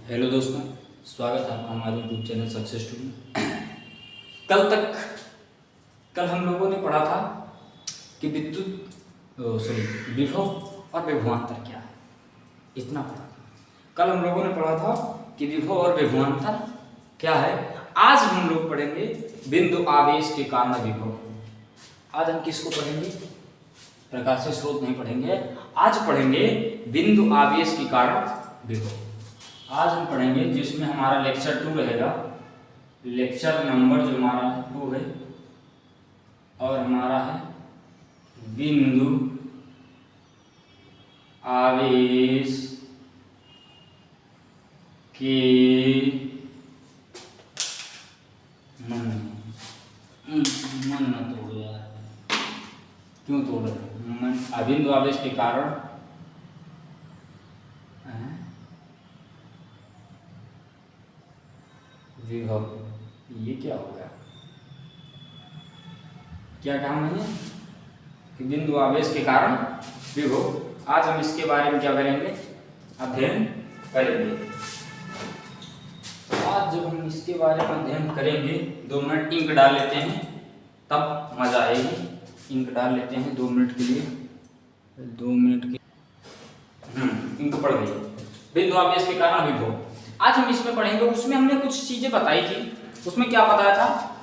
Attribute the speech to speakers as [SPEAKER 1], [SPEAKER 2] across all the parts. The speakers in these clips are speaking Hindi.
[SPEAKER 1] हेलो दोस्तों, स्वागत है आपका हमारे यूट्यूब चैनल सक्सेस टू में। कल हम लोगों ने पढ़ा था कि विभव और विभवांतर क्या है, इतना पढ़ा था। कल हम लोगों ने पढ़ा था कि विभव और विभवांतर क्या है। आज हम लोग पढ़ेंगे बिंदु आवेश के कारण विभव। आज हम किसको पढ़ेंगे? प्रकाशीय स्रोत नहीं पढ़ेंगे, आज पढ़ेंगे बिंदु आवेश के कारण विभव। आज हम पढ़ेंगे जिसमें हमारा लेक्चर 2 रहेगा। लेक्चर नंबर जो हमारा 2 है और हमारा है बिंदु आवेश के मन न तोड़ो यार, क्यों तोड़ रहे मन? बिंदु आवेश के कारण विभव। ये क्या हो गया? क्या कहा मैंने कि बिंदु आवेश के कारण विभव। आज हम इसके बारे में क्या करेंगे? अध्ययन करेंगे। आज जब हम इसके बारे में अध्ययन करेंगे, 2 मिनट इंक डाल लेते हैं तब मजा आएगी। इंक डाल लेते हैं 2 मिनट के लिए। 2 मिनट की इंक पड़ गई। बिंदु आवेश के कारण विभव आज हम इसमें पढ़ेंगे। उसमें हमने कुछ चीजें बताई थी। उसमें क्या बताया था?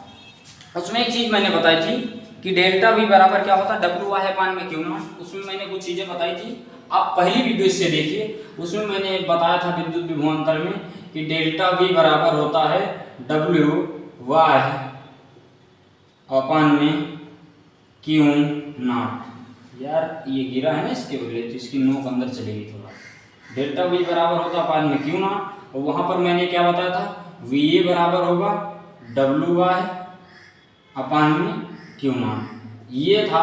[SPEAKER 1] उसमें एक चीज मैंने बताई थी कि डेल्टा V बराबर क्या होता है? W//Q0। उसमें मैंने कुछ चीजें बताई थी। आप पहली वीडियो से देखिए, उसमें मैंने बताया था विद्युत विभवांतर में कि डेल्टा V बराबर होता है W/Q0। यार ये गिरा है ना, इसके बदले तो इसकी नोक अंदर चलेगी थोड़ा। डेल्टा V बराबर होता है Q0 और वहां पर मैंने क्या बताया था? VA बराबर होगा W/Q0। ये था,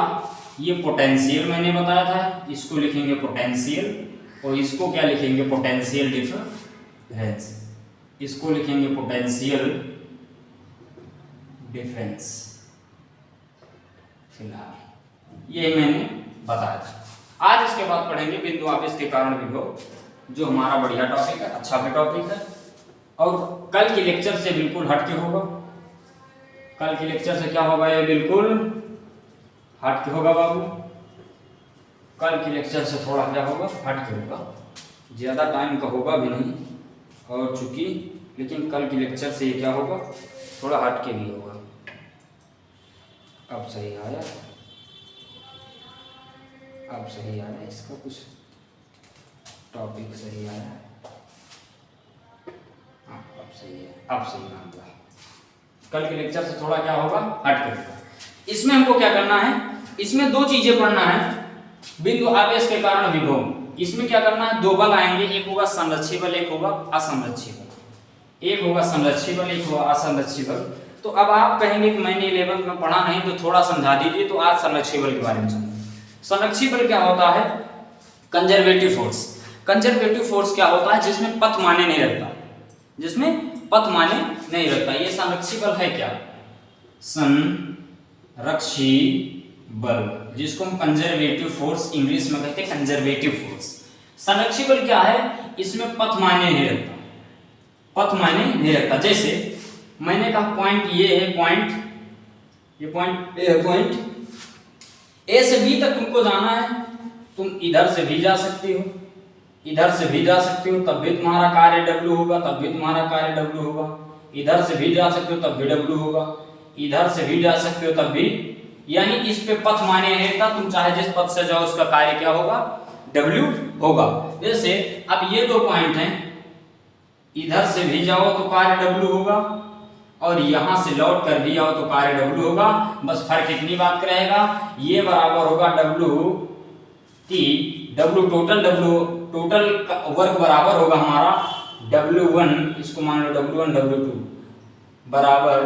[SPEAKER 1] ये पोटेंशियल मैंने बताया था। इसको लिखेंगे पोटेंशियल और इसको क्या लिखेंगे? Potential difference. इसको लिखेंगे पोटेंशियल डिफरेंस। फिलहाल ये मैंने बताया था। आज इसके बाद पढ़ेंगे बिंदु आवेश के कारण विभव, जो हमारा बढ़िया टॉपिक है, अच्छा भी टॉपिक है और कल के लेक्चर से बिल्कुल हटके होगा। कल के लेक्चर से क्या होगा? ये बिल्कुल हटके होगा बाबू। कल के लेक्चर से थोड़ा क्या होगा? हटके होगा। ज़्यादा टाइम का होगा भी नहीं और चूंकि, लेकिन कल के लेक्चर से ये क्या होगा? थोड़ा हटके भी होगा। अब सही आया, अब सही आया, इसका कुछ टॉपिक सही आया। अब सही है, अब सही मान लो। कल के लेक्चर से थोड़ा क्या होगा? हट कर। इसमें हमको क्या करना है? इसमें 2 चीजें पढ़ना है। बिंदु आवेश के कारण विभव। इसमें क्या करना है? 2 बल आएंगे, एक होगा संरक्षी बल, एक होगा असंरक्षी बल। एक होगा संरक्षी बल, एक होगा असंरक्षी बल। तो अब आप कहेंगे कि मैंने 11th में पढ़ा नहीं तो थोड़ा समझा दीजिए। तो आज संरक्षी बल के बारे में समझो। संरक्षी बल क्या होता है? Conservative force. कंजर्वेटिव फोर्स क्या होता है? जिसमें पथ माने नहीं रखता, जिसमें पथ माने नहीं रखता। ये संरक्षी बल है क्या? संरक्षी बल, जिसको हम कंजर्वेटिव फोर्स इंग्लिश में कहते हैं, कंजर्वेटिव फोर्स। संरक्षी बल क्या है? इसमें पथ माने नहीं रखता, पथ माने नहीं रखता। जैसे मैंने कहा पॉइंट ये है, ये पॉइंट ए है। पॉइंट ए से बी तक तुमको जाना है। तुम इधर से भी जा सकती हो, इधर से भी जा सकते हो, तब भी तुम्हारा कार्य W होगा, तब भी तुम्हारा कार्य W होगा। इधर से भी जा सकते हो तब भी W होगा, इधर से भी जा सकते हो तब भी, यानी इस पे पथ माने रहेगा। तुम चाहे जिस पथ से जाओ उसका कार्य क्या होगा? W होगा। जैसे अब ये 2 पॉइंट हैं, इधर से भी जाओ तो कार्य W होगा और यहां से लौट कर भी आओ तो कार्य W होगा। बस फर्क इतनी बात का रहेगा, ये बराबर होगा W टोटल वर्क बराबर होगा हमारा W1, इसको मान लो W1 W2 बराबर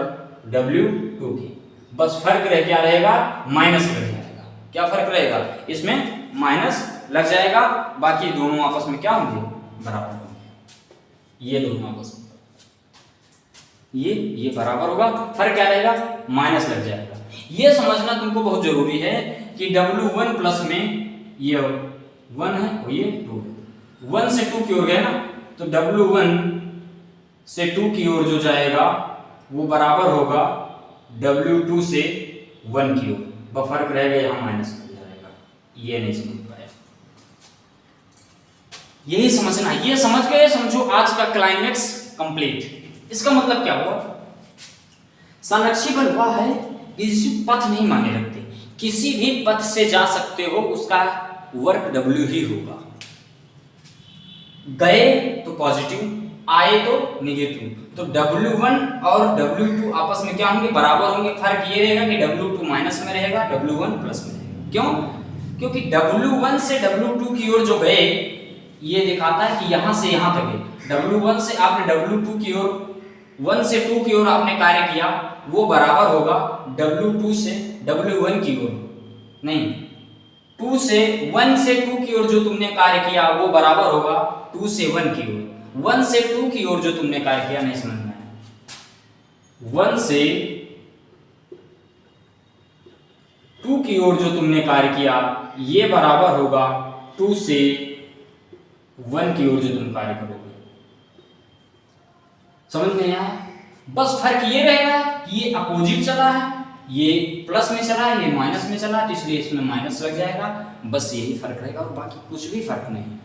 [SPEAKER 1] W2 की। बस फर्क रह क्या रहेगा? माइनस लग जाएगा। क्या फर्क रहेगा? इसमें माइनस लग जाएगा। बाकी दोनों आपस में क्या होंगे? बराबर होंगे। ये दोनों आपस में ये बराबर होगा, फर्क क्या रहेगा? माइनस लग जाएगा। ये समझना तुमको बहुत जरूरी है कि W1 प्लस में ये 1 है और ये 2 है। 1 से 2 की हो गया ना, तो W1 से 2 की ओर जो जाएगा वो बराबर होगा W2 से 1 की ओर। बस फर्क रहेगा, यहाँ माइनस हो जाएगा। ये नहीं समझ पाया, यही समझना। ये समझ गए, समझो आज का क्लाइमेक्स कंप्लीट। इसका मतलब क्या हुआ, संरक्षी बल वह है किसी पथ नहीं माने रखते, किसी भी पथ से जा सकते हो, उसका वर्क W ही होगा। गए तो पॉजिटिव, आए तो निगेटिव, तो W1 और W2 आपस में क्या होंगे, बराबर होंगे। फर्क ये रहेगा कि W2 माइनस में रहेगा, W1 प्लस में रहेगा। क्यों? क्योंकि W1 से W2 की ओर जो गए, ये दिखाता है कि यहां से यहां तक है। W1 से आपने W2 की ओर, 1 से 2 की ओर आपने कार्य किया, वो बराबर होगा W2 से W1 की ओर, नहीं 2 से 1 से 2 की ओर जो तुमने कार्य किया वो बराबर होगा 2 से 1 की ओर। 1 से 2 की ओर जो तुमने कार्य किया, नहीं समझ में आया, 1 से 2 की ओर जो तुमने कार्य किया ये बराबर होगा 2 से 1 की ओर जो तुम कार्य करोगे। समझ में आया? बस फर्क ये रहेगा कि ये अपोजिट चला है, ये प्लस में चला है, ये माइनस में चला है, तो इसलिए इसमें माइनस लग जाएगा। बस यही फर्क रहेगा और बाकी कुछ भी फर्क नहीं है।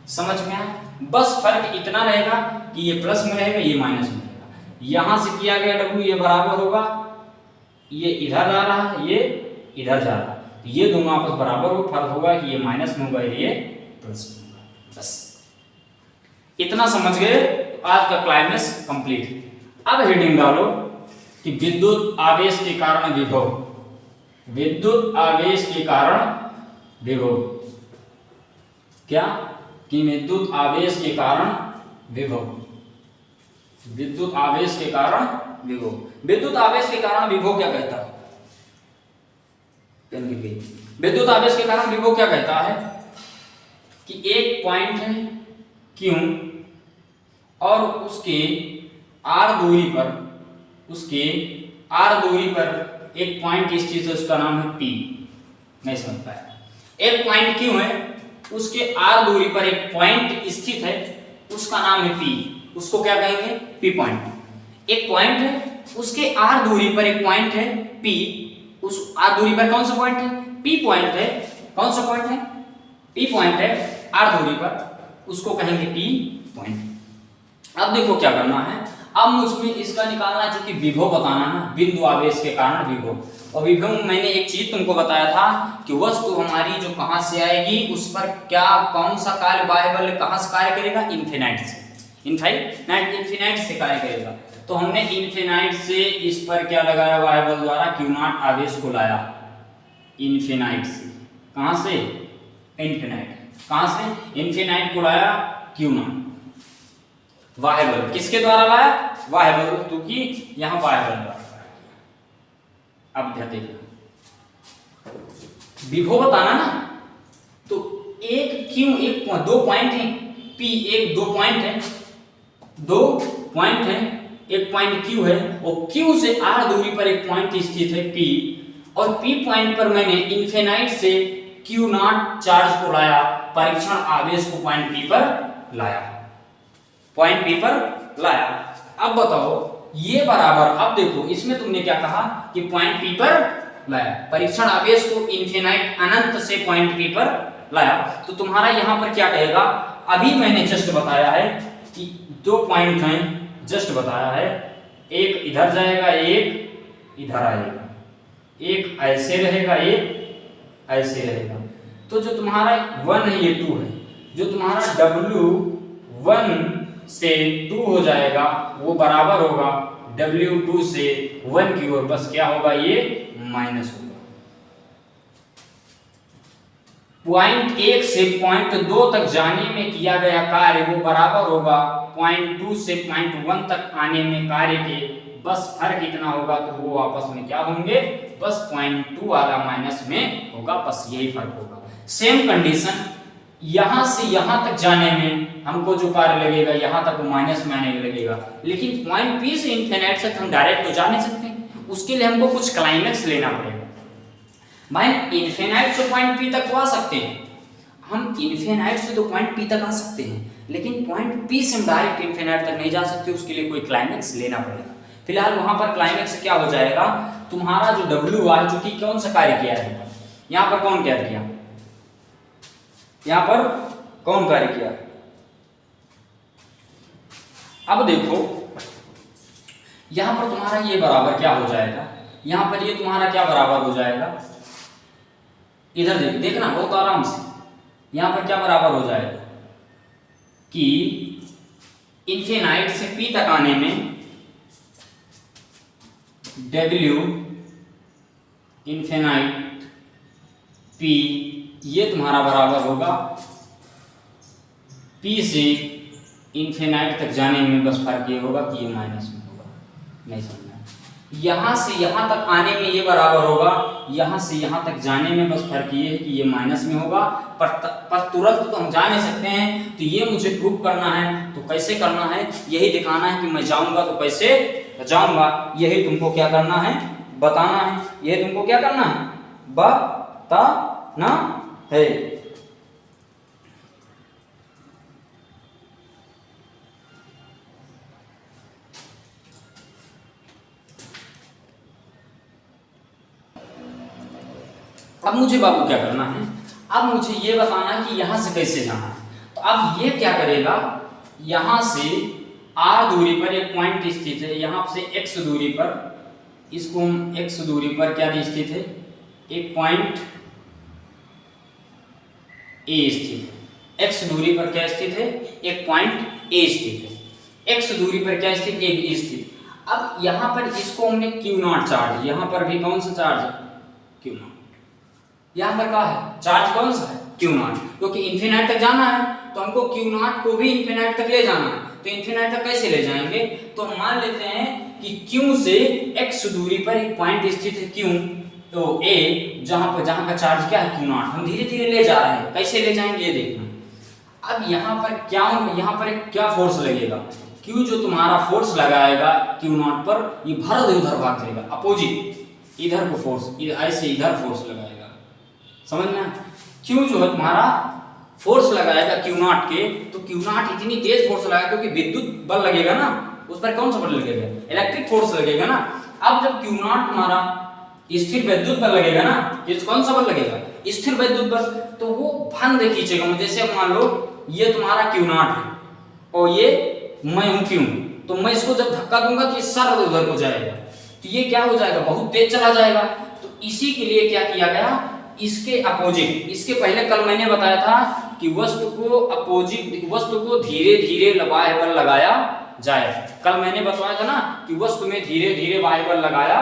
[SPEAKER 1] समझ में आया? बस फर्क इतना रहेगा कि ये प्लस में रहेगा, ये माइनस में रहेगा। यहां से किया गया W ये बराबर होगा, ये इधर जा रहा है, ये इधर जा रहा है, ये दोनों आपस बराबर हो। फर्क होगा कि ये माइनस में होगा, ये प्लस में होगा। बस इतना समझ गए, आज का क्लाइमेक्स कंप्लीट। अब हेडिंग डालो कि विद्युत आवेश के कारण विभव, विद्युत आवेश के कारण विभव। क्या? कि विद्युत आवेश के कारण विभव, विद्युत आवेश के कारण विभव। विद्युत आवेश के कारण विभव क्या कहता है? विद्युत आवेश के कारण विभव क्या कहता है कि एक पॉइंट है Q और उसके R दूरी पर, उसके R दूरी पर एक पॉइंट स्थित है, उसका नाम है P। नहीं समझ पाया? एक पॉइंट Q है, उसके R दूरी पर एक पॉइंट स्थित है, उसका नाम है P। उसको क्या कहेंगे? P point. एक पॉइंट है, उसके R दूरी पर एक पॉइंट है P, उस R दूरी पर कौन सा पॉइंट है? P पॉइंट है। कौन सा पॉइंट है? P पॉइंट है R दूरी पर, उसको कहेंगे P पॉइंट। अब देखो क्या करना है, अब मुझमें इसका निकालना है, जो कि विभव बताना ना, बिंदु आवेश के कारण विभव। और विभव में मैंने एक चीज तुमको बताया था कि वस्तु हमारी जो कहां से आएगी, उस पर क्या, कौन सा कार्य, बाह्य बल कहां से कार्य करेगा? इन्फिनाइट से। इन्फिनाइट से कार्य करेगा। तो हमने इन्फिनाइट से इस पर क्या लगाया? बाह्य बल द्वारा Q0 आवेश को लाया इन्फिनाइट से। कहां से? इन्फिनाइट। कहां से? इन्फिनाइट को लाया Q0। बाह्य बल किसके द्वारा लाया? बाह्य बल, क्योंकि यहां बाह्य बल द्वारा। अब ध्यान देखना, विभव बताना ना, तो एक Q, एक दो पॉइंट है P, एक दो पॉइंट है, दो पॉइंट है, एक पॉइंट Q है, और Q से R दूरी पर एक पॉइंट स्थित है P, और P पॉइंट पर मैंने इन्फिनाइट से Q0 चार्ज को लाया, परीक्षण आवेश को पॉइंट P पर लाया, पॉइंट P पर लाया। अब बताओ ये बराबर, अब देखो इसमें तुमने क्या कहा कि पॉइंट P पर लाया, परीक्षण आवेश को इन्फिनाइट अनंत से पॉइंट P पर लाया, तो तुम्हारा यहां पर क्या कहेगा? अभी मैंने जस्ट बताया है कि दो पॉइंट हैं, जस्ट बताया है, एक इधर जाएगा, एक इधर आएगा, एक ऐसे रहेगा, एक ऐसे रहेगा। तो जो तुम्हारा 1 है, ये 2 है, जो तुम्हारा W1 से 2 हो जाएगा वो बराबर होगा W2 से 1 की ओर। बस क्या होगा? ये माइनस होगा। पॉइंट 1 से पॉइंट 2 तक जाने में किया गया कार्य वो बराबर होगा पॉइंट 2 से पॉइंट 1 तक आने में कार्य के। बस फर्क इतना होगा, तो वो आपस में क्या होंगे? बस पॉइंट 2 वाला माइनस में होगा, बस यही फर्क होगा। सेम कंडीशन, यहां से यहां तक जाने में हमको जो कार्य लगेगा, यहां तक वो माइनस में आने लगेगा, लेकिन पॉइंट P से इन्फिनाइट तक हम डायरेक्ट तो जा नहीं सकते, उसके लिए हमको कुछ क्लाइमेक्स लेना पड़ेगा। भाई इन्फिनाइट से पॉइंट P तक तो आ सकते हैं हम इन्फिनाइट से तो पॉइंट पी तक आ सकते हैं, लेकिन पॉइंट पी से हम डायरेक्ट इन्फिनाइट तक नहीं जा सकते, उसके लिए कोई क्लाइमेक्स लेना पड़ेगा। फिलहाल वहां पर क्लाइमेक्स क्या हो जाएगा, तुम्हारा जो डब्ल्यू है जो कि कौन सा कार्य किया है, यहाँ पर कौन कार्य किया, यहाँ पर कौन कार्य किया। अब देखो यहां पर तुम्हारा ये बराबर क्या हो जाएगा, यहां पर ये तुम्हारा क्या बराबर हो जाएगा, इधर देखना बहुत आराम से, यहां पर क्या बराबर हो जाएगा कि इन्फिनाइट से पी तक आने में डब्ल्यू इन्फिनाइट पी ये तुम्हारा बराबर होगा पी से इन्फिनाइट तक जाने में बस फर्क ये होगा कि ये माइनस में होगा, नहीं समझना। यहां से यहां तक आने में ये बराबर होगा, यहां से यहां तक जाने में बस फर्क ये है कि ये माइनस में होगा, पर तुरंत तो हम जा नहीं सकते हैं, तो ये मुझे प्रूव करना है। तो कैसे करना है, यही दिखाना है कि मैं जाऊंगा तो कैसे जाऊंगा, यही तुमको क्या करना है, बताना है, यही तुमको क्या करना है, बताना है। अब मुझे बाबू क्या करना है, अब मुझे ये बताना है कि यहां से कैसे जाना है। तो अब ये क्या करेगा, यहां से r दूरी पर एक पॉइंट स्थित है, यहां से x दूरी पर, इसको हम x दूरी पर क्या स्थित है, एक पॉइंट a स्थित है। x दूरी पर क्या स्थित है, एक पॉइंट a स्थित है। x दूरी पर क्या स्थित, एक स्थित। अब यहां पर इसको हमने Q0 चार्ज, यहां पर भी कौन सा चार्ज है, Q0। यहाँ पर क्या है, चार्ज कौन सा है, Q0, क्योंकि इन्फिनाइट तक जाना है तो हमको Q0 को भी इन्फिनाइट तक ले जाना है। तो इन्फिनाइट तक कैसे ले जाएंगे, तो हम मान लेते हैं कि Q से x दूरी पर एक पॉइंट स्थित है Q, तो A जहां का चार्ज क्या है Q0, हम धीरे धीरे ले जा रहे हैं, कैसे ले जाएंगे ये देखना। अब यहाँ पर क्या फोर्स लगेगा, Q जो तुम्हारा फोर्स लगाएगा Q0 पर, ये भर दे उधर भाग जाएगा, अपोजिट इधर को फोर्स, ऐसे इधर फोर्स लगाएगा, समझ में। Q जो है तुम्हारा फोर्स लगाएगा Q0 के, तो Q0 इतनी तेज फोर्स लगाएगा क्योंकि विद्युत बल लगेगा ना, उस पर कौन सा बल लगेगा, इलेक्ट्रिक फोर्स लगेगा ना। अब जब Q0 तुम्हारा स्थिर विद्युत बल लगेगा ना, ये कौन सा बल लगेगा, स्थिर विद्युत बल, तो वो बंद खींचेगा। जैसे मान लो ये तुम्हारा Q0 है और ये मैं हूं Q, तो मैं इसको जब धक्का दूंगा तो ये सर उधर को जाएगा, तो ये क्या हो जाएगा, बहुत तेज चला जाएगा। तो इसी के लिए क्या किया गया, इसके अपोजिट, इसके पहले कल मैंने बताया था कि वस्तु को धीरे धीरे बाह्य बल लगाया जाए। कल मैंने बताया था ना कि वस्तु में धीरे धीरे बाह्य बल लगाया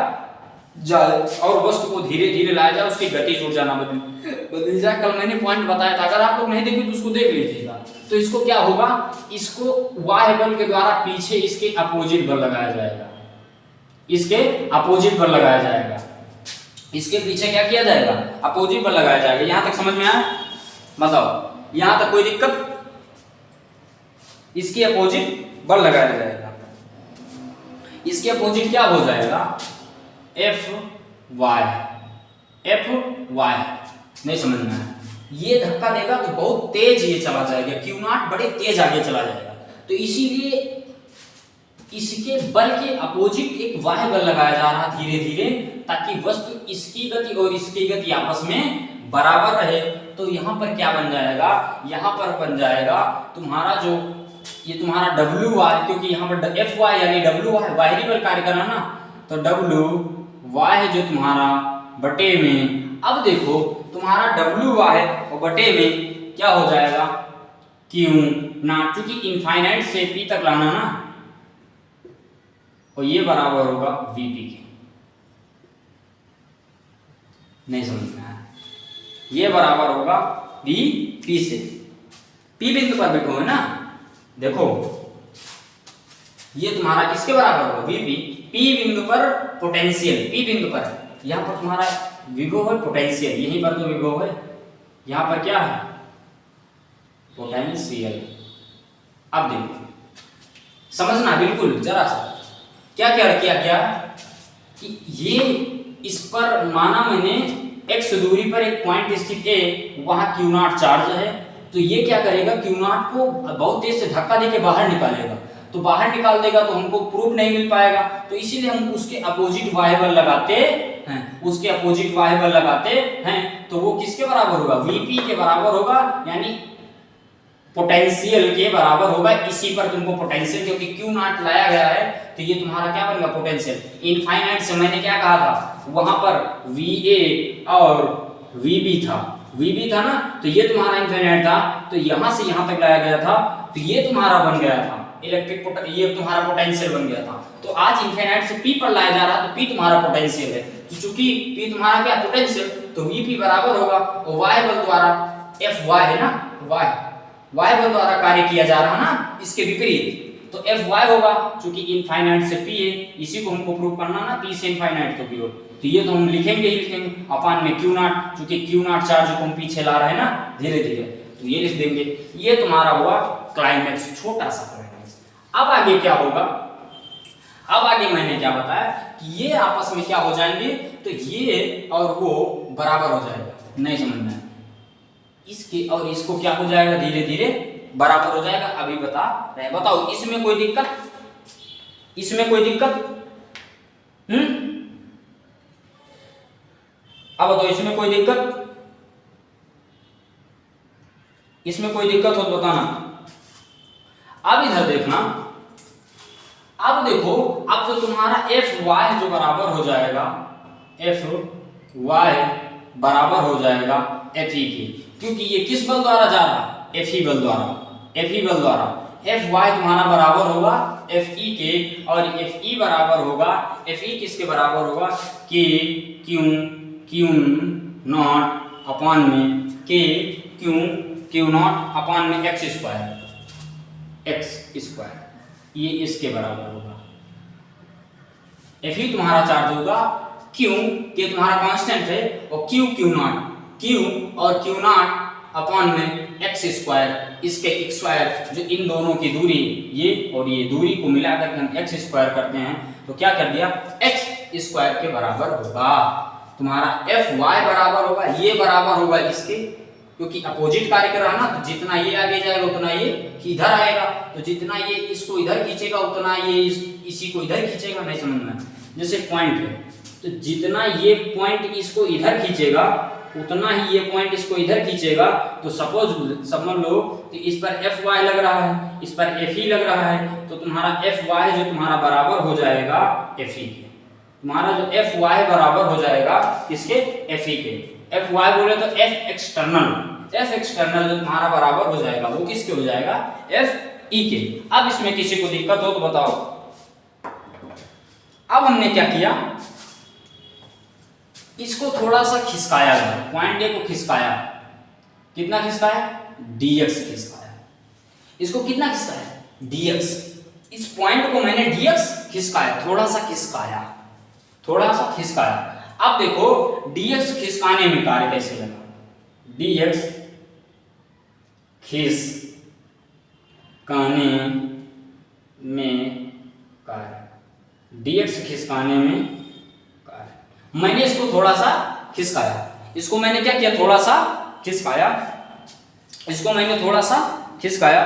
[SPEAKER 1] जाए और वस्तु को धीरे धीरे लाया जाए, उसकी गति ऊर्जा ना बदल जाए। कल मैंने पॉइंट बताया था, अगर आप लोग नहीं देखे तो उसको देख लीजिएगा। तो इसको क्या होगा, इसको बाह्य बल के द्वारा पीछे इसके अपोजिट बल लगाया जाएगा, इसके अपोजिट बल लगाया जाएगा, इसके पीछे क्या किया जाएगा, अपोजिट बल लगाया जाएगा। यहां तक समझ में आया, बताओ यहां तक कोई दिक्कत, इसके अपोजिट बल लगाया जाएगा। इसके अपोजिट क्या हो जाएगा, एफ वाई, नहीं समझ में आया। ये धक्का देगा तो बहुत तेज ये चला जाएगा, Q0 बड़े तेज आगे चला जाएगा। तो इसीलिए इसके बल के अपोजिट एक बाह्य बल लगाया जा रहा धीरे धीरे, ताकि वस्तु इसकी गति और इसकी गति आपस में बराबर रहे। तो यहाँ पर क्या बन जाएगा, यहाँ पर बन जाएगा तुम्हारा जो ये तुम्हारा डब्ल्यू वाई, क्योंकि यहाँ पर एफ वाई यानी डब्ल्यू वाई बाहरी बल कार्य कर रहा ना, तो डब्ल्यू वाई जो तुम्हारा बटे में, अब देखो तुम्हारा डब्ल्यू वाई और बटे में क्या हो जाएगा, क्यू ना, क्योंकि इनफाइनाइट से पी तक लाना ना, और ये बराबर होगा वीपी के, नहीं समझ में आया, ये बराबर होगा वीपी से। पी बिंदु पर देखो है ना, देखो ये तुम्हारा किसके बराबर होगा, वीपी। पी बिंदु पर पोटेंशियल, पी बिंदु पर यहां पर तुम्हारा विभव है पोटेंशियल, यहीं पर तो विभव है, यहां पर क्या है पोटेंशियल। अब देखो समझना बिल्कुल जरा सा, क्या क्या किया गया कि ये इस पर माना मैंने x दूरी पर एक पॉइंट स्थित A, वहां Q नॉट चार्ज है, तो ये क्या करेगा, Q नॉट को बहुत तेज से धक्का देके बाहर निकालेगा, तो बाहर निकाल देगा तो हमको प्रूफ नहीं मिल पाएगा, तो इसीलिए हम उसके अपोजिट वाई बल लगाते हैं, उसके अपोजिट वाई बल लगाते हैं, तो वो किसके बराबर होगा, Vp के बराबर होगा, यानी पोटेंशियल के बराबर होगा। इसी पर तुमको पोटेंशियल, क्योंकि Q नॉट लाया गया है तो ये तुम्हारा क्या बनेगा, पोटेंशियल। इनफाइनाइट से मैंने क्या कहा था, वहां पर VA और VB था ना, तो ये तुम्हारा इनफाइनाइट था, तो यहां से यहां तक लाया गया था, तो ये तुम्हारा बन गया था इलेक्ट्रिक, ये तुम्हारा पोटेंशियल बन गया था। तो आज इनफाइनाइट से P पर लाया जा रहा है, तो P तुम्हारा पोटेंशियल है, तो चूंकि P तुम्हारा क्या पोटेंशियल, तो Vp बराबर होगा, और Y बल द्वारा Fy है ना, y बल द्वारा कार्य किया जा रहा है ना, इसके विपरीत, तो Fy होगा, क्योंकि इनफाइनाइट से P है, इसी को हमको प्रूव करना ना, P से इनफाइनाइट तो P हो, तो ये तो हम लिखेंगे ही लिखेंगे, अपान में Q नॉट, क्योंकि Q नॉट चार्ज को हम पीछे ला रहे हैं ना धीरे धीरे, तो ये लिख देंगे। ये तुम्हारा हुआ क्लाइमेक्स, छोटा सा क्लाइमेक्स। अब आगे क्या होगा, अब आगे मैंने क्या बताया कि ये आपस में क्या हो जाएंगे, तो ये और वो बराबर हो जाएगा, नहीं समझना है, इसके और इसको क्या हो जाएगा, धीरे धीरे बराबर हो जाएगा। अभी बता रहे, बताओ इसमें कोई दिक्कत, इसमें कोई दिक्कत, अब बताओ इसमें कोई दिक्कत, इसमें कोई दिक्कत हो तो बताना। अब इधर देखना, अब देखो, अब जो तुम्हारा Fy जो बराबर हो जाएगा, Fy बराबर हो जाएगा Fe के, क्योंकि ये किस बल द्वारा जा रहा है, Fe बल द्वारा, Fy तुम्हारा बराबर होगा Fe के, और Fe बराबर होगा, Fe किसके बराबर होगा, K Q नॉट अपान में K Q नॉट अपान में x स्क्वायर, ये इसके बराबर होगा। Fe तुम्हारा चार्ज होगा, Q के तुम्हारा कांस्टेंट है, और Q और Q नॉट अपान में x स्क्वायर, इसके स्क्वायर, जो इन दोनों की दूरी, ये और ये दूरी को मिलाकर हम x स्क्वायर करते हैं, तो क्या कर दिया, x स्क्वायर के बराबर होगा। तुम्हारा Fy बराबर होगा, ये बराबर होगा इसके, क्योंकि अपोजिट कार्य कर रहा है ना, तो जितना ये आगे जाएगा उतना ये इधर आएगा, तो जितना ये इसको इधर खींचेगा उतना ये इसी को इधर खींचेगा, नहीं समझना। जैसे पॉइंट है, तो जितना ये पॉइंट इसको इधर खींचेगा उतना ही ये पॉइंट इसको इधर खींचेगा, तो सपोज समझ लो तो इस पर Fy लग रहा है, इस पर Fe लग रहा है, तो तुम्हारा Fy जो तुम्हारा बराबर हो जाएगा Fe के, तुम्हारा जो Fy बराबर हो जाएगा किसके, Fe के। Fy बोले तो F एक्सटर्नल जो तुम्हारा बराबर हो जाएगा वो किसके हो जाएगा, Fe के। अब इसमें किसी को दिक्कत हो तो बताओ। अब हमने क्या किया, इसको थोड़ा सा खिसकाया गया, पॉइंट ए को खिसकाया, कितना खिसकाया, dx खिसकाया, इसको कितना खिसकाया, dx, इस पॉइंट को मैंने dx खिसकाया, थोड़ा सा खिसकाया। अब देखो dx खिसकाने में कार्य कैसे लगा, dx खिसकाने में कार्य, dx खिसकाने में कार्य, मैंने इसको थोड़ा सा खिसकाया, इसको मैंने क्या किया, थोड़ा सा खिसकाया, इसको मैंने थोड़ा सा खिसकाया।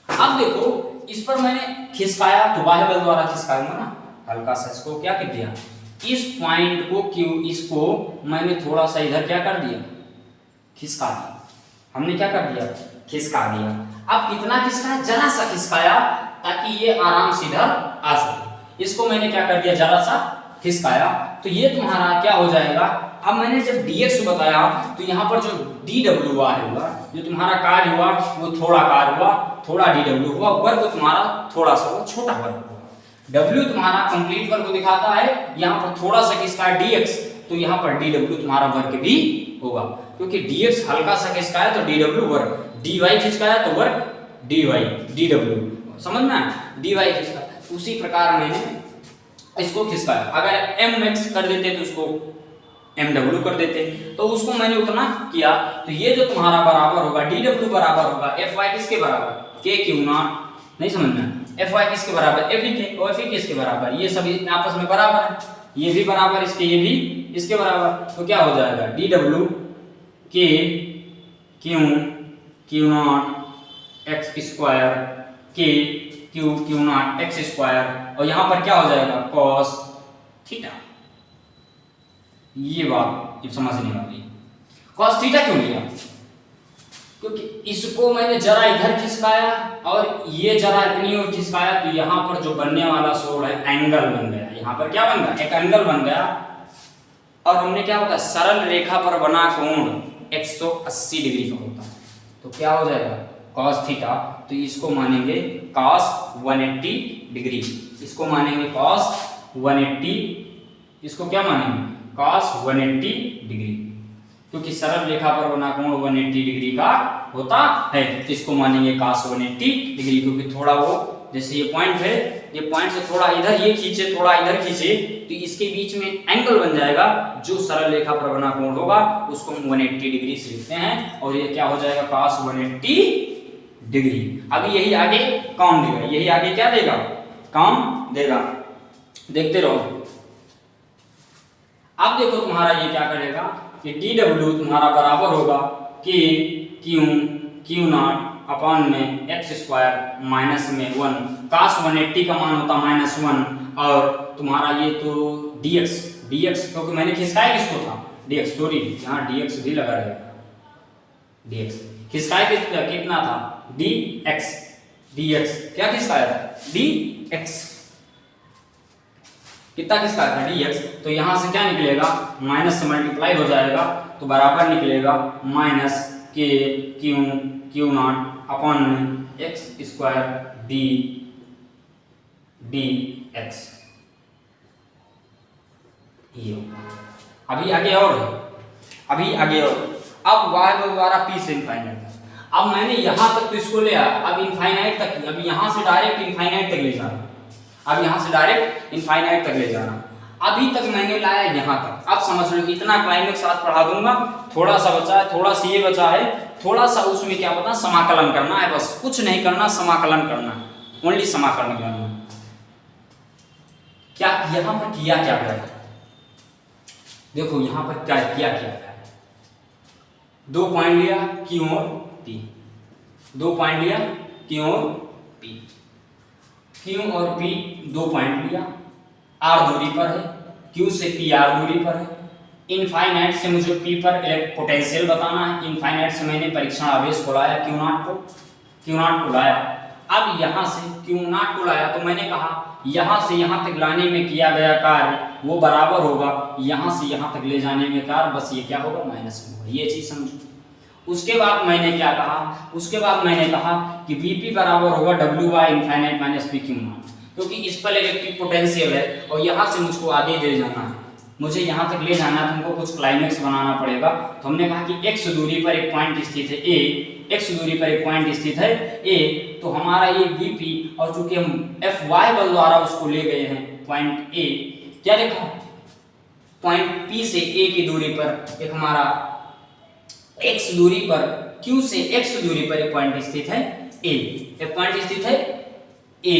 [SPEAKER 1] अब देखो इस पर मैंने खिसकाया तो बाह्य बल द्वारा खिसकाऊंगा ना, हल्का सा इसको क्या कर दिया, इस पॉइंट को Q, इसको मैंने थोड़ा सा इधर क्या कर दिया, खिसका दिया, हमने क्या कर दिया, खिसका दिया। अब कितना खिसकाया, जरा सा खिसकाया, ताकि ये आराम से इधर आ सके, इसको मैंने क्या कर दिया, जरा सा खिसकाया, तो ये तुम्हारा क्या हो जाएगा। अब मैंने जब dx बताया तो यहाँ पर जो dw हुआ, जो तुम्हारा कार्य हुआ वो थोड़ा कार्य हुआ, थोड़ा dw हुआ, वर्ग तुम्हारा थोड़ा सा हुआ, छोटा वर्ग हुआ। w तुम्हारा कंप्लीट वर्ग को दिखाता है, यहाँ पर थोड़ा सा किसका है, dx, तो यहाँ पर dw तुम्हारा वर्ग भी होगा, क्योंकि dx हल्का सा किसका है तो dw वर्ग, dy किसका है तो वर्ग dw, समझना है, dy किसका। उसी प्रकार मैंने इसको खिसकाया, अगर mx कर देते तो उसको mw कर देते, तो उसको मैंने उतना किया, तो ये जो तुम्हारा बराबर होगा, dw बराबर होगा Fy किसके बराबर, k Q नॉट, नहीं समझना, Fy किसके बराबर, Fe के, और Fe किसके बराबर, ये सभी आपस में बराबर है, ये भी बराबर इसके, ये भी इसके बराबर, तो क्या हो जाएगा डी डब्ल्यू के क्यू नॉट एक्स स्क्वायर के क्यू नॉट एक्स स्क्वायर, और यहाँ पर क्या हो जाएगा कॉस थीटा। ये बात ये समझने वाली, कॉस थीटा क्यों लिया, क्योंकि इसको मैंने जरा इधर खिसकाया और ये जरा इतनी और खिसकाया, तो यहाँ पर जो बनने वाला सोड है एंगल बन गया। यहाँ पर क्या बन गया, एक एंगल बन गया। और हमने क्या बताया, सरल रेखा पर बना कोण 180 डिग्री का होता है, तो क्या हो जाएगा कॉस थीटा, तो इसको मानेंगे कॉस 180 डिग्री, इसको मानेंगे कॉस 180, इसको क्या मानेंगे कॉस 180 डिग्री, क्योंकि सरल रेखा पर बना कोण 180 डिग्री का होता है, तो इसको मानेंगे cos 180 डिग्री, क्योंकि थोड़ा वो जैसे ये पॉइंट है, ये पॉइंट से थोड़ा इधर ये खींचे, थोड़ा इधर खींचे, तो इसके बीच में एंगल बन जाएगा, जो सरल रेखा पर बना कोण होगा उसको हम 180 डिग्री से लिखते हैं, और ये क्या हो जाएगा cos 180 डिग्री। अभी यही आगे काम देगा, यही आगे क्या देगा, काम देगा, देखते रहो। अब देखो तुम्हारा ये क्या करेगा कि डी डब्ल्यू तुम्हारा बराबर होगा कि क्यू नॉट अपॉन में एक्स स्क्वायर माइनस में 1, cos 180 का मान होता -1, और तुम्हारा ये तो dx, क्योंकि मैंने खिसकाया किसको था dx, सॉरी यहाँ dx भी लगा रहेगा, dx खिसकाया कितना था dx क्या खिसकाया था dx, कितना खिसकाया था dx, तो यहाँ से क्या निकलेगा माइनस से मल्टीप्लाई हो जाएगा, तो बराबर निकलेगा माइनस के क्यू नॉट अपॉन में एक्स स्क्वायर डी एक्स। ये अभी आगे और है, अभी आगे और, अब y द्वारा p से इनफाइनाइट, अब मैंने यहाँ तक तो इसको ले आया, अब इनफाइनाइट तक, अब यहाँ से डायरेक्ट इनफाइनाइट तक ले जाना, अब यहाँ से डायरेक्ट इनफाइनाइट तक ले जाना, अभी तक मैंने लाया यहाँ तक। अब समझ लो इतना क्लाइमेक्स साथ पढ़ा दूंगा, थोड़ा सा बचा है, थोड़ा सा ये बचा है, थोड़ा सा उसमें क्या पता समाकलन करना है, बस कुछ नहीं करना, समाकलन करना, ओनली समाकलन करना। क्या यहाँ पर किया क्या गया, देखो यहाँ पर क्या किया गया, 2 पॉइंट लिया Q और P, 2 पॉइंट लिया Q और P, Q और P 2 पॉइंट लिया, R दूरी पर है, Q से P R दूरी पर है, इनफाइनाइट से मुझे P पर पोटेंशियल बताना है, इनफाइनाइट से मैंने परीक्षण आवेश को लाया Q नॉट को लाया। अब यहाँ से Q नॉट को लाया, तो मैंने कहा यहाँ से यहाँ तक लाने में किया गया कार्य वो बराबर होगा यहाँ से यहाँ तक ले जाने में कार्य, बस ये क्या होगा माइनस में होगा, ये चीज समझो। उसके बाद मैंने क्या कहा, उसके बाद मैंने कहा कि Vp बराबर होगा WY infinite minus P Q not, क्योंकि इस पर इलेक्ट्रिक पोटेंशियल है और यहाँ से मुझको आगे ले जाना है, मुझे यहाँ तक ले जाना है, तुमको कुछ क्लाइमेक्स बनाना पड़ेगा। तो हमने कहा कि x दूरी पर एक पॉइंट स्थित है A, x दूरी पर एक पॉइंट स्थित है A, तो हमारा ये Vp, और चूंकि हम Fy बल द्वारा उसको ले गए हैं पॉइंट A, क्या लिखा पॉइंट P से A की दूरी पर एक हमारा x दूरी पर, Q से x दूरी पर एक पॉइंट स्थित है A, एक पॉइंट स्थित है A,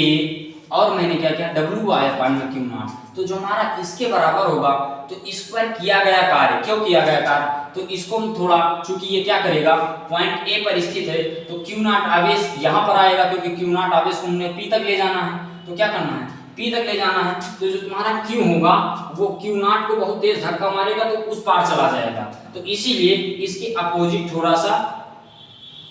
[SPEAKER 1] और मैंने क्या किया WY अपॉन में Q नॉट, तो जो हमारा इसके बराबर होगा, तो इस पर किया गया कार्य, क्यों किया गया कार्य, तो इसको हम थोड़ा, चूंकि ये क्या करेगा पॉइंट A पर स्थित है, तो Q नॉट आवेश यहाँ पर आएगा, क्योंकि Q नॉट आवेश को हमने P तक ले जाना है, तो क्या करना है P तक ले जाना है, तो जो तुम्हारा Q होगा वो Q नॉट को बहुत तेज धक्का मारेगा, तो उस पार चला जाएगा, तो इसीलिए इसके अपोजिट थोड़ा सा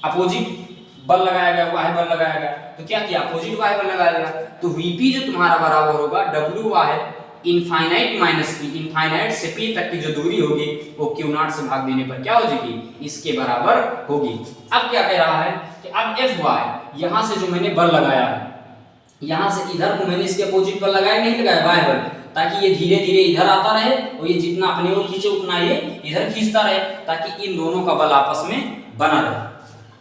[SPEAKER 1] अपोजिट बल लगाया गया, वाई बल लगाया गया, तो क्या किया अपोजिट वाई बल लगाया गया, तो Vp जो तुम्हारा बराबर होगा WY infinite minus P, infinite से P तक की जो दूरी होगी वो Q नॉट से भाग देने पर क्या हो जाएगी, इसके बराबर होगी। अब क्या कह रहा है कि अब Fy यहाँ से जो मैंने बल लगाया है, यहाँ से इधर को मैंने इसके अपोजिट बल लगाया नहीं लगाया वाई बल, ताकि ये धीरे धीरे इधर आता रहे और ये जितना अपने ओर खींचे उतना ये इधर खींचता रहे, ताकि इन दोनों का बल आपस में बना रहे।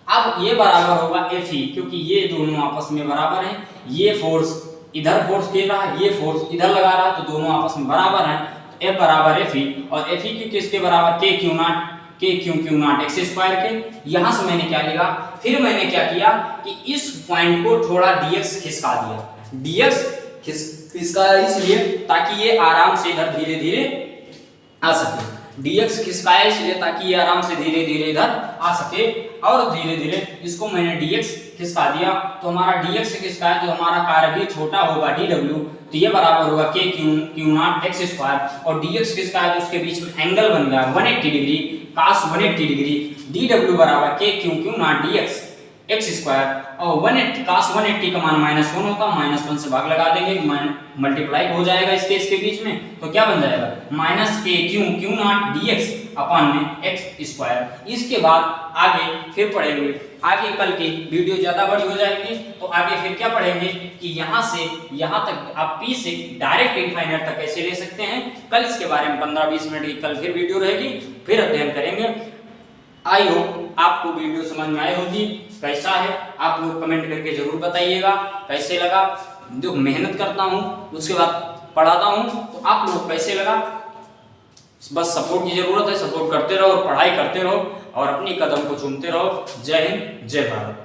[SPEAKER 1] अब ये बराबर होगा Fe, क्योंकि ये दोनों आपस में बराबर हैं, ये फोर्स इधर फोर्स दे रहा है, ये फोर्स इधर लगा रहा है, तो दोनों आपस में बराबर हैं, तो F बराबर Fe, और Fe क्यों किसके बराबर K Q not, K Q not x square के। यहाँ से मैंने क्या लिखा, फिर मैंने क्या किया कि इस पॉइंट को थोड़ा dx खिसका दिया, dx खिसकाया इसलिए ताकि ये आराम से इधर धीरे धीरे आ सके। dx खिसकाया इसलिए ताकि ये आराम से धीरे धीरे इधर आ सके, और धीरे धीरे इसको मैंने dx खिसका दिया, तो हमारा dx खिसकाया तो हमारा कार्य भी छोटा होगा dw, तो ये बराबर होगा k q not x square, और dx खिसकाया तो उसके बीच में एंगल बन गया 180 डिग्री, cos 180 डिग्री, dw बराबर k q not dx x square, और 180 cos 180 का मान -1 होगा, -1 से भाग लगा देंगे, मल्टीप्लाई हो जाएगा इसके बीच में, तो क्या बन जाएगा -k q not dx upon में x स्क्वायर। इसके बाद आगे फिर पढ़ेंगे, आगे कल की वीडियो ज्यादा बड़ी हो जाएगी, तो आगे फिर क्या पढ़ेंगे कि यहाँ से यहाँ तक आप p से डायरेक्ट इनफाइनाइट तक कैसे ले सकते हैं। कल इसके बारे में 15-20 मिनट की कल फिर वीडियो रहेगी, फिर अध्ययन करेंगे। आई होप आपको वीडियो समझ में आई होगी। कैसा है आप लोग कमेंट करके जरूर बताइएगा, कैसे लगा। जो मेहनत करता हूँ उसके बाद पढ़ाता हूँ, तो आप लोग कैसे लगा। बस सपोर्ट की जरूरत है, सपोर्ट करते रहो और पढ़ाई करते रहो और अपनी कदम को चूमते रहो। जय हिंद, जय भारत।